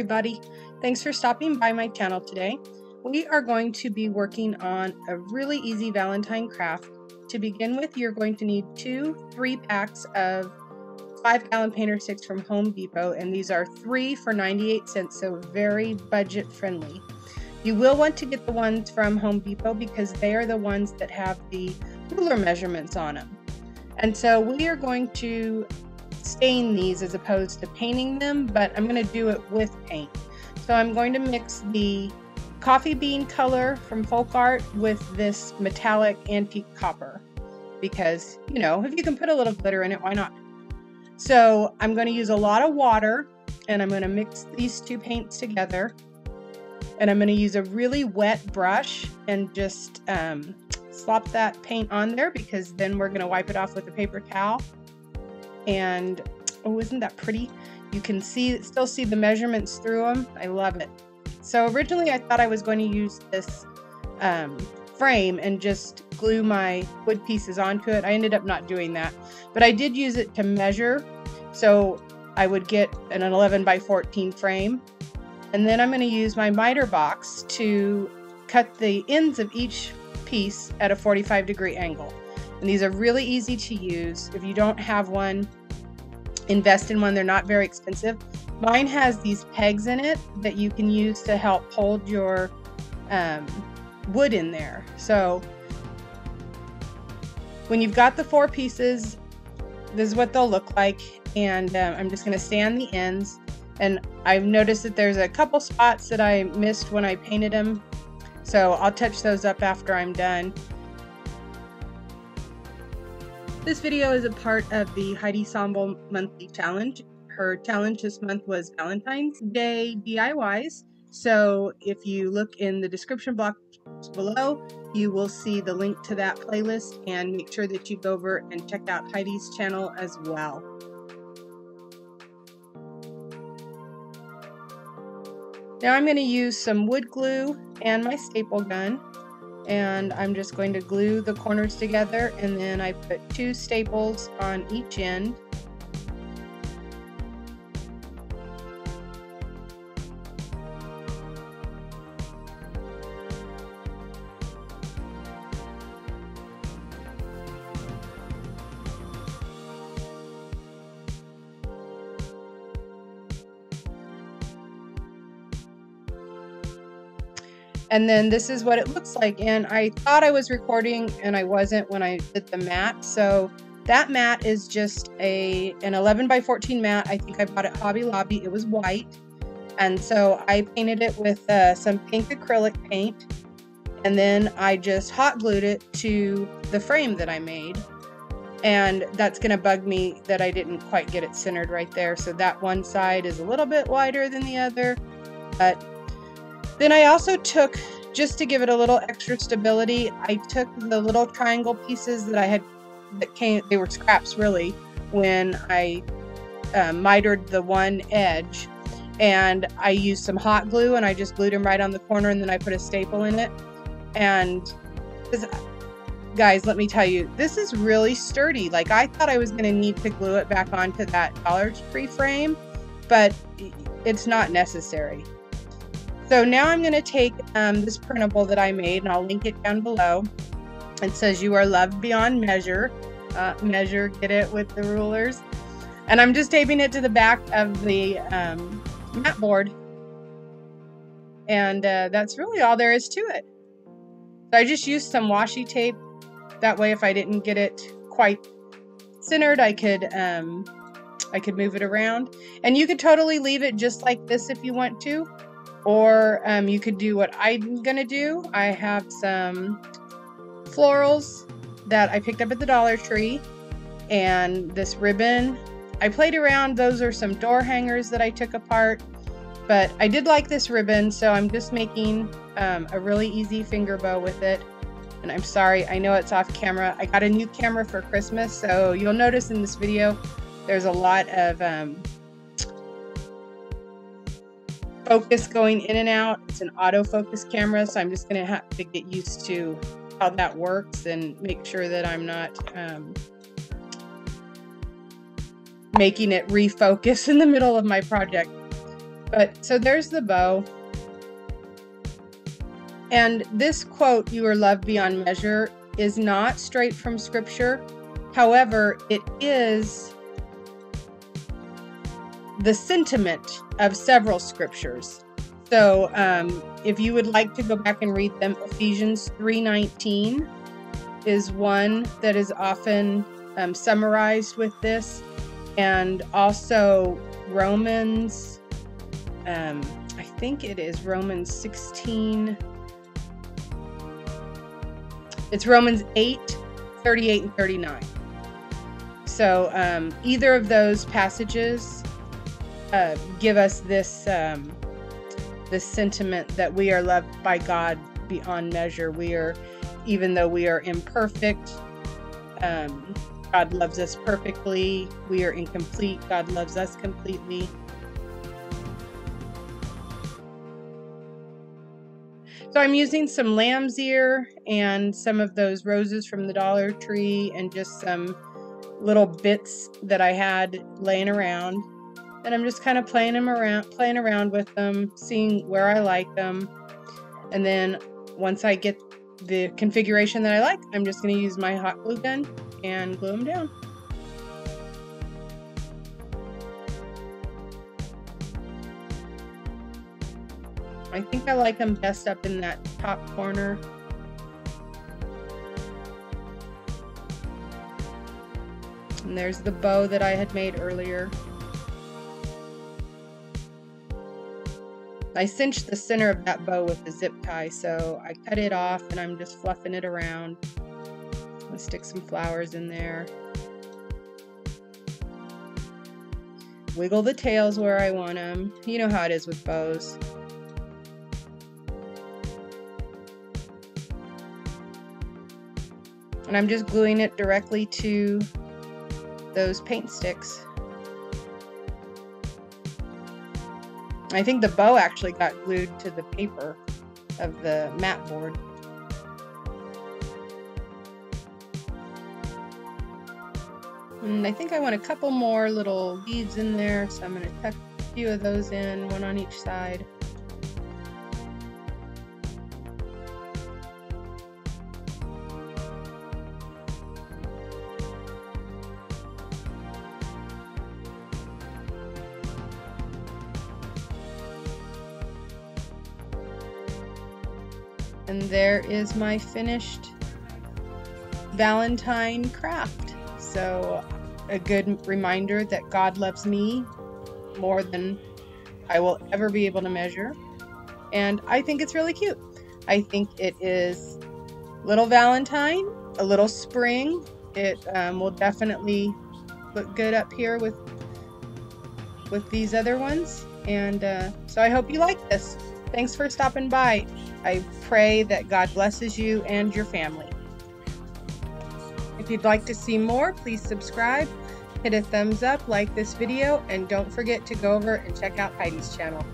everybody, thanks for stopping by my channel today. We are going to be working on a really easy Valentine craft. To begin with, you're going to need 2 3-packs of 5-gallon painter sticks from Home Depot, and these are 3 for 98 cents, so very budget friendly. You will want to get the ones from Home Depot because they are the ones that have the ruler measurements on them. And so we are going to stain these as opposed to painting them, but I'm going to do it with paint. So I'm going to mix the coffee bean color from Folk Art with this metallic antique copper because, you know, if you can put a little glitter in it, why not? So I'm going to use a lot of water and I'm going to mix these 2 paints together, and I'm going to use a really wet brush and just slop that paint on there because then we're going to wipe it off with a paper towel. And oh, isn't that pretty? You can still see the measurements through them. I love it. So originally I thought I was going to use this frame and just glue my wood pieces onto it. I ended up not doing that, but I did use it to measure. So I would get an 11 by 14 frame, and then I'm going to use my miter box to cut the ends of each piece at a 45-degree angle. And these are really easy to use. If you don't have one, invest in one. They're not very expensive. Mine has these pegs in it that you can use to help hold your wood in there. So when you've got the 4 pieces, this is what they'll look like. And I'm just going to sand the ends. And I've noticed that there's a couple spots that I missed when I painted them. So I'll touch those up after I'm done. This video is a part of the Heidi Sonboul monthly challenge. Her challenge this month was Valentine's Day DIYs. So if you look in the description box below, you will see the link to that playlist, and make sure that you go over and check out Heidi's channel as well. Now I'm going to use some wood glue and my staple gun. And I'm just going to glue the corners together, and then I put 2 staples on each end. And then this is what it looks like. And I thought I was recording and I wasn't when I did the mat. So that mat is just an 11 by 14 mat. I think I bought it at Hobby Lobby. It was white. And so I painted it with some pink acrylic paint. And then I just hot glued it to the frame that I made. And that's going to bug me that I didn't quite get it centered right there. So that one side is a little bit wider than the other. But then I also took, just to give it a little extra stability, I took the little triangle pieces that I had, they were scraps really, when I mitered the one edge, and I used some hot glue and I just glued them right on the corner, and then I put a staple in it. And guys, let me tell you, this is really sturdy. Like, I thought I was going to need to glue it back onto that Dollar Tree frame, but it's not necessary. So now I'm going to take this printable that I made, and I'll link it down below. It says "You are loved beyond measure." Measure, get it with the rulers. And I'm just taping it to the back of the mat board. And that's really all there is to it. So I just used some washi tape. That way, if I didn't get it quite centered, I could move it around. And you could totally leave it just like this if you want to. Or you could do what I'm going to do. I have some florals that I picked up at the Dollar Tree, and this ribbon. I played around. Those are some door hangers that I took apart. But I did like this ribbon, so I'm just making a really easy finger bow with it. And I'm sorry, I know it's off camera. I got a new camera for Christmas, so you'll notice in this video there's a lot of focus going in and out. It's an autofocus camera, so I'm just going to have to get used to how that works and make sure that I'm not making it refocus in the middle of my project. But so there's the bow. And this quote, "You are loved beyond measure," is not straight from Scripture. However, it is the sentiment of several scriptures. So if you would like to go back and read them, Ephesians 3:19 is one that is often summarized with this. And also Romans, I think it is Romans 16. It's Romans 8:38 and 39. So either of those passages give us this this sentiment that we are loved by God beyond measure. We are, even though we are imperfect, God loves us perfectly. We are incomplete. God loves us completely. So I'm using some lamb's ear and some of those roses from the Dollar Tree and just some little bits that I had laying around. And I'm just kind of playing around with them, seeing where I like them. And then once I get the configuration that I like, I'm just going to use my hot glue gun and glue them down. I think I like them best up in that top corner. And there's the bow that I had made earlier. I cinched the center of that bow with the zip tie, so I cut it off and I'm just fluffing it around. I'm gonna stick some flowers in there. Wiggle the tails where I want them. You know how it is with bows. And I'm just gluing it directly to those paint sticks. I think the bow actually got glued to the paper of the mat board. And I think I want a couple more little beads in there, so I'm going to tuck a few of those in, one on each side. And there is my finished Valentine craft. So a good reminder that God loves me more than I will ever be able to measure. And I think it's really cute. I think it is little Valentine, a little spring. It will definitely look good up here with these other ones. And so I hope you like this. Thanks for stopping by. I pray that God blesses you and your family. If you'd like to see more, please subscribe, hit a thumbs up, like this video, and don't forget to go over and check out Heidi's channel.